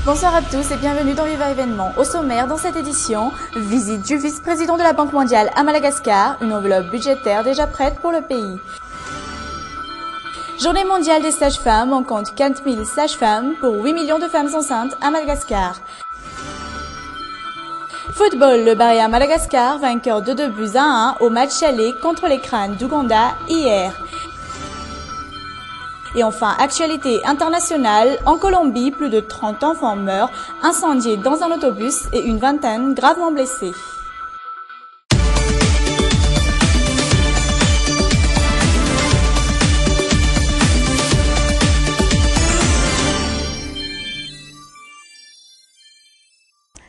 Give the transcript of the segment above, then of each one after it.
Bonsoir à tous et bienvenue dans Viva Événement. Au sommaire, dans cette édition, visite du vice-président de la Banque mondiale à Madagascar, une enveloppe budgétaire déjà prête pour le pays. Journée mondiale des sages-femmes, on compte 4000 sages-femmes pour 8 millions de femmes enceintes à Madagascar. Football, le Baré à Madagascar, vainqueur de 2-1 au match aller contre les Crânes d'Ouganda hier. Et enfin, actualité internationale, en Colombie, plus de 30 enfants meurent, incendiés dans un autobus et une vingtaine gravement blessés.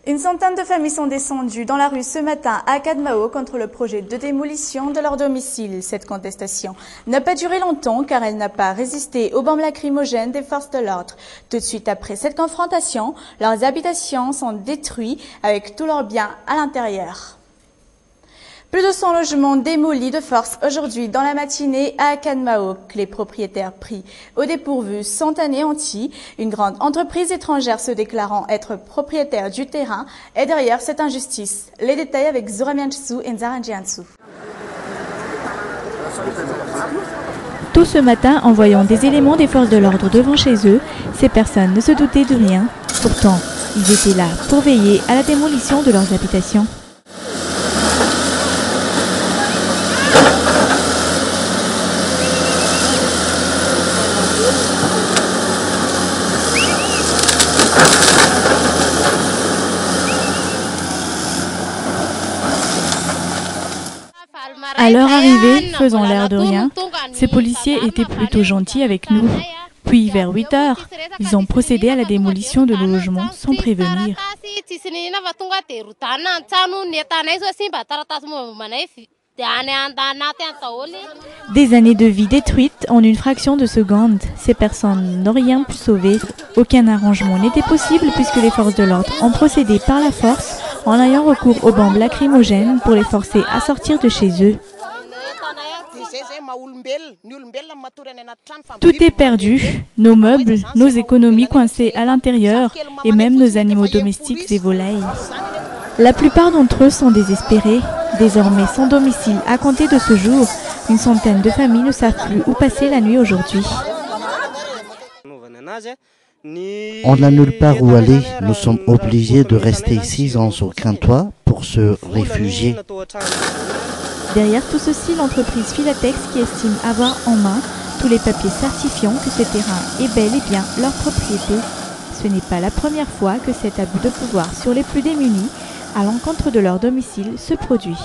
Une centaine de familles sont descendues dans la rue ce matin à Kadmao contre le projet de démolition de leur domicile. Cette contestation n'a pas duré longtemps car elle n'a pas résisté aux bombes lacrymogènes des forces de l'ordre. Tout de suite après cette confrontation, leurs habitations sont détruites avec tous leurs biens à l'intérieur. Plus de 100 logements démolis de force aujourd'hui dans la matinée à Kadmao. Les propriétaires pris au dépourvu sont anéantis. Une grande entreprise étrangère se déclarant être propriétaire du terrain est derrière cette injustice. Les détails avec Zora Mianchsu et Nzara Njiansu. Tôt ce matin, en voyant des éléments des forces de l'ordre devant chez eux, ces personnes ne se doutaient de rien. Pourtant, ils étaient là pour veiller à la démolition de leurs habitations. À leur arrivée, faisant l'air de rien, ces policiers étaient plutôt gentils avec nous. Puis, vers 8 heures, ils ont procédé à la démolition de nos logements sans prévenir. Des années de vie détruites en une fraction de seconde. Ces personnes n'ont rien pu sauver. Aucun arrangement n'était possible puisque les forces de l'ordre ont procédé par la force en ayant recours aux bombes lacrymogènes pour les forcer à sortir de chez eux. Tout est perdu, nos meubles, nos économies coincées à l'intérieur et même nos animaux domestiques et volailles. La plupart d'entre eux sont désespérés. Désormais sans domicile à compter de ce jour, une centaine de familles ne savent plus où passer la nuit aujourd'hui. On n'a nulle part où aller, nous sommes obligés de rester ici sans aucun toit pour se réfugier. Derrière tout ceci, l'entreprise Philatex qui estime avoir en main tous les papiers certifiant que ce terrain est bel et bien leur propriété. Ce n'est pas la première fois que cet abus de pouvoir sur les plus démunis à l'encontre de leur domicile se produit.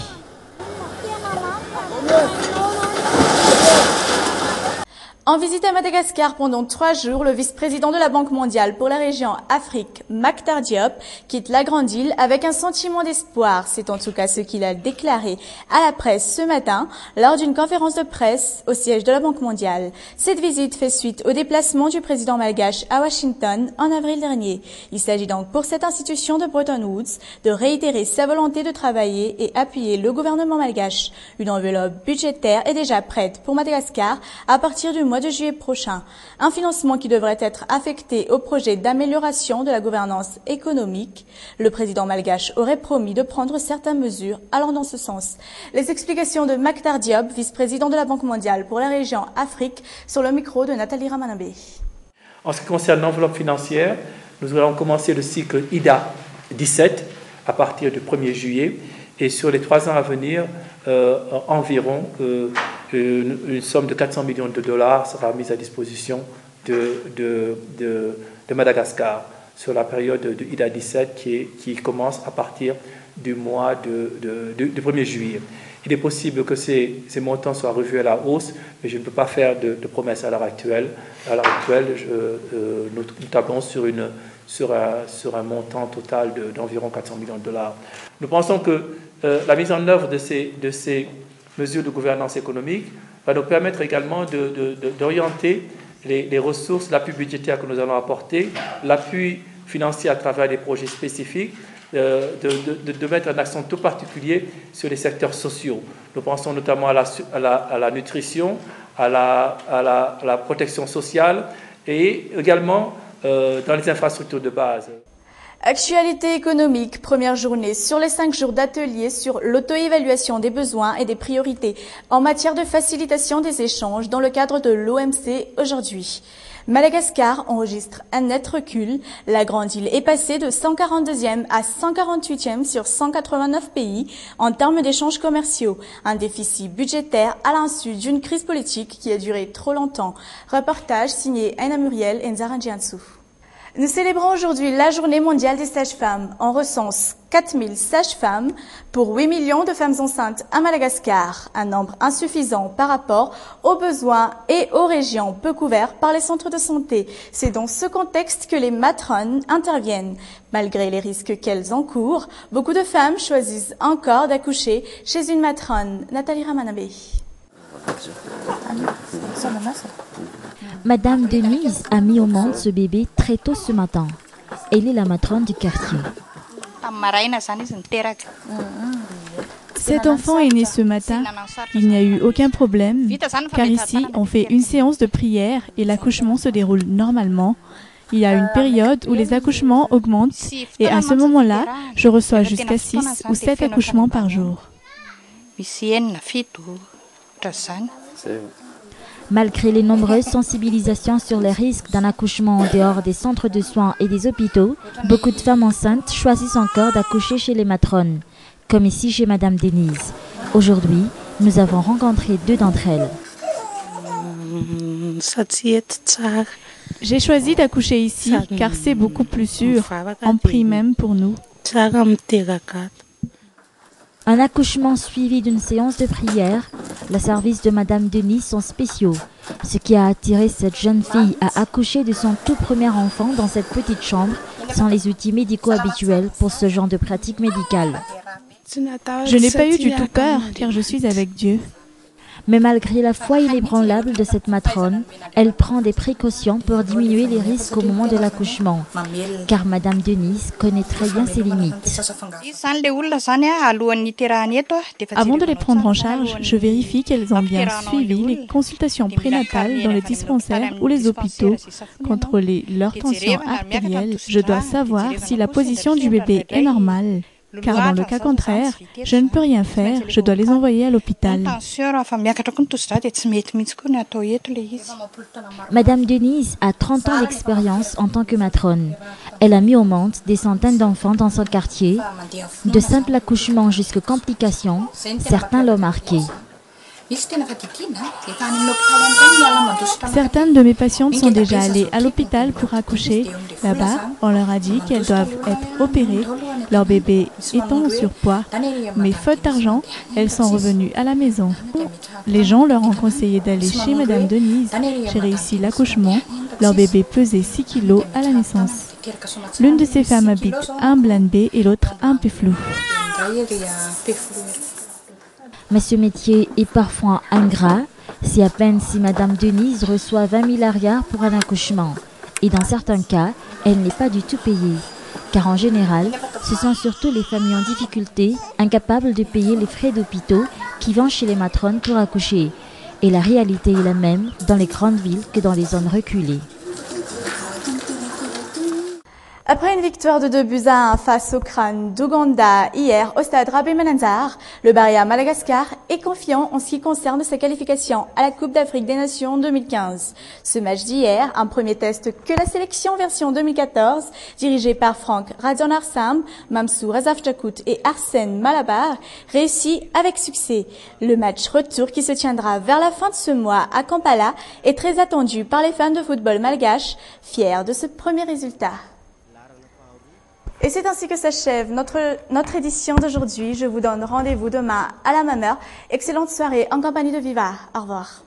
En visite à Madagascar pendant 3 jours, le vice-président de la Banque mondiale pour la région Afrique, Maktar Diop, quitte la grande île avec un sentiment d'espoir. C'est en tout cas ce qu'il a déclaré à la presse ce matin lors d'une conférence de presse au siège de la Banque mondiale. Cette visite fait suite au déplacement du président malgache à Washington en avril dernier. Il s'agit donc pour cette institution de Bretton Woods de réitérer sa volonté de travailler et appuyer le gouvernement malgache. Une enveloppe budgétaire est déjà prête pour Madagascar à partir du mois de juillet prochain. Un financement qui devrait être affecté au projet d'amélioration de la gouvernance économique. Le président malgache aurait promis de prendre certaines mesures allant dans ce sens. Les explications de Maktar Diop, vice-président de la Banque mondiale pour la région Afrique, sur le micro de Nathalie Ramanabé. En ce qui concerne l'enveloppe financière, nous allons commencer le cycle IDA 17 à partir du 1er juillet et sur les 3 ans à venir, environ une somme de 400 millions de dollars sera mise à disposition de Madagascar sur la période de IDA 17 qui commence à partir du mois du 1er juillet. Il est possible que ces montants soient revus à la hausse, mais je ne peux pas faire de promesses à l'heure actuelle. À l'heure actuelle, nous tablons sur un montant total d'environ 400 millions de dollars. Nous pensons que la mise en œuvre de ces mesures de gouvernance économique va nous permettre également d'orienter les ressources, l'appui budgétaire que nous allons apporter, l'appui financier à travers des projets spécifiques, de mettre un accent tout particulier sur les secteurs sociaux. Nous pensons notamment à la nutrition, à la protection sociale et également dans les infrastructures de base. Actualité économique, première journée sur les 5 jours d'atelier sur l'auto-évaluation des besoins et des priorités en matière de facilitation des échanges dans le cadre de l'OMC aujourd'hui. Madagascar enregistre un net recul. La grande île est passée de 142e à 148e sur 189 pays en termes d'échanges commerciaux. Un déficit budgétaire à l'insu d'une crise politique qui a duré trop longtemps. Reportage signé Aina Muriel et Nzara Djiansou. Nous célébrons aujourd'hui la journée mondiale des sages-femmes. On recense 4000 sages-femmes pour 8 millions de femmes enceintes à Madagascar, un nombre insuffisant par rapport aux besoins et aux régions peu couvertes par les centres de santé. C'est dans ce contexte que les matrones interviennent. Malgré les risques qu'elles encourent, beaucoup de femmes choisissent encore d'accoucher chez une matrone. Nathalie Ramanabé. Madame Denise a mis au monde ce bébé très tôt ce matin. Elle est la matrone du quartier. Cet enfant est né ce matin. Il n'y a eu aucun problème, car ici, on fait une séance de prière et l'accouchement se déroule normalement. Il y a une période où les accouchements augmentent et à ce moment-là, je reçois jusqu'à 6 ou 7 accouchements par jour. Malgré les nombreuses sensibilisations sur les risques d'un accouchement en dehors des centres de soins et des hôpitaux, beaucoup de femmes enceintes choisissent encore d'accoucher chez les matrones, comme ici chez Madame Denise. Aujourd'hui, nous avons rencontré 2 d'entre elles. J'ai choisi d'accoucher ici car c'est beaucoup plus sûr. On prie même pour nous. Un accouchement suivi d'une séance de prière, les services de Madame Denise sont spéciaux. Ce qui a attiré cette jeune fille à accoucher de son tout premier enfant dans cette petite chambre sont les outils médicaux habituels pour ce genre de pratique médicale. Je n'ai pas eu du tout peur car je suis avec Dieu. Mais malgré la foi inébranlable de cette matrone, elle prend des précautions pour diminuer les risques au moment de l'accouchement, car Madame Denise connaît très bien ses limites. Avant de les prendre en charge, je vérifie qu'elles ont bien suivi les consultations prénatales dans les dispensaires ou les hôpitaux, contrôler leur tension artérielle. Je dois savoir si la position du bébé est normale. Car dans le cas contraire, je ne peux rien faire, je dois les envoyer à l'hôpital. Madame Denise a 30 ans d'expérience en tant que matrone. Elle a mis au monde des centaines d'enfants dans son quartier, de simples accouchements jusqu'aux complications, certains l'ont marqué. Certaines de mes patientes sont déjà allées à l'hôpital pour accoucher. Là-bas, on leur a dit qu'elles doivent être opérées, leur bébé étant en surpoids. Mais faute d'argent, elles sont revenues à la maison. Les gens leur ont conseillé d'aller chez Madame Denise. J'ai réussi l'accouchement. Leur bébé pesait 6 kilos à la naissance. L'une de ces femmes habite à un Mblanbé et l'autre à un Peflou. Mais ce métier est parfois ingrat. C'est à peine si Madame Denise reçoit 20 000 arrières pour un accouchement. Et dans certains cas, elle n'est pas du tout payée. Car en général, ce sont surtout les familles en difficulté, incapables de payer les frais d'hôpitaux, qui vont chez les matrones pour accoucher. Et la réalité est la même dans les grandes villes que dans les zones reculées. Après une victoire de 2-1 face au crâne d'Ouganda hier au stade Rabé Menanzar, le Barya Madagascar est confiant en ce qui concerne sa qualification à la Coupe d'Afrique des Nations 2015. Ce match d'hier, un premier test que la sélection version 2014, dirigée par Franck Radianarsam, Mamsou Razafjakout et Arsène Malabar, réussit avec succès. Le match retour qui se tiendra vers la fin de ce mois à Kampala est très attendu par les fans de football malgaches, fiers de ce premier résultat. Et c'est ainsi que s'achève notre édition d'aujourd'hui. Je vous donne rendez-vous demain à la même heure. Excellente soirée en compagnie de Viva. Au revoir.